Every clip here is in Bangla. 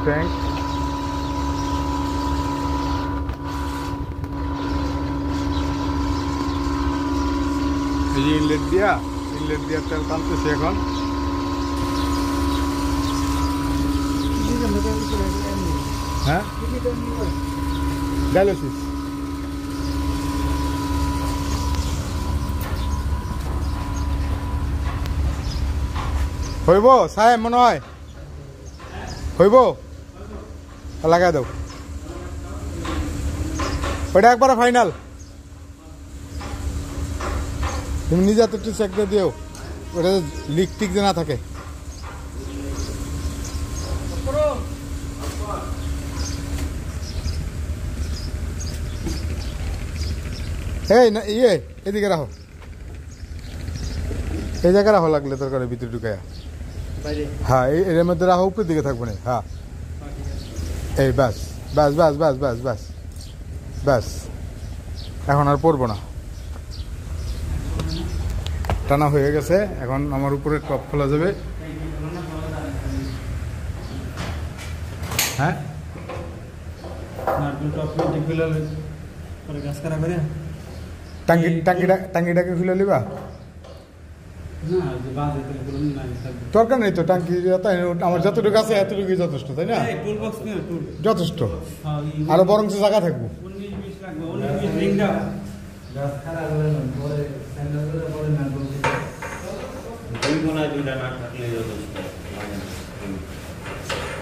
ট্যাঙ্ক। এই ইনলেট দিয়া তেল টানতেছে এখন। হ্যাঁ, ডায়ালিসিস হইব সাহেব, মনে হয় হইব। লাগাই দাও ওইটা একবারে ফাইনাল। তুমি নিজে হাতে একটু চেক দিয়ে দিও ওটা লিক টিক যে না থাকে। এই না ইয়ে এদিকে রাখো, এই জায়গায় রাখো, লাগলে তরকারি ভিতরে ঢুকাইয়া। হ্যাঁ, এর মধ্যে রাখো, উপরের দিকে থাকবো না। হ্যাঁ, এই ব্যাস ব্যাস ব্যাস ব্যাস ব্যাস ব্যাস ব্যাস, এখন আর পড়বো না। টানা হয়ে গেছে, এখন আমার উপরে টপ খোলা যাবে। হ্যাঁ, টাঙ্কিটাকে খুলে নিবা, দরকার নেই তো টাঙ্কি। আমার যতটুকু আছে এতটুকুই যথেষ্ট, তাই না? যথেষ্ট, আরো বরং জায়গা থাকবো।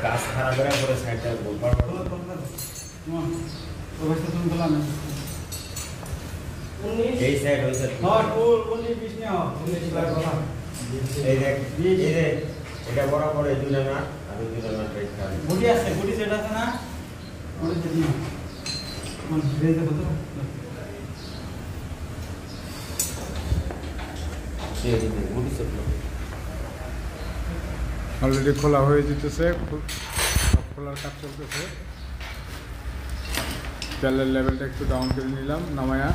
গাছ খারাপ করে সাইডটা এই সাইড হইছে এই দেখ, এই রে এটা বরাবর এই দুইটা নাট আর ওই দুইটা নাট রাইট খালি বডি আছে, বডি সেট আছে না ওই যে দিন কোন রেঞ্জে কত এই যে বডি সেট অলরেডি খোলা হয়ে যেতেছে, খোলার কাজ চলতেছে। তেলের লেভেলটা একটু ডাউন করে নিলাম নামায়া।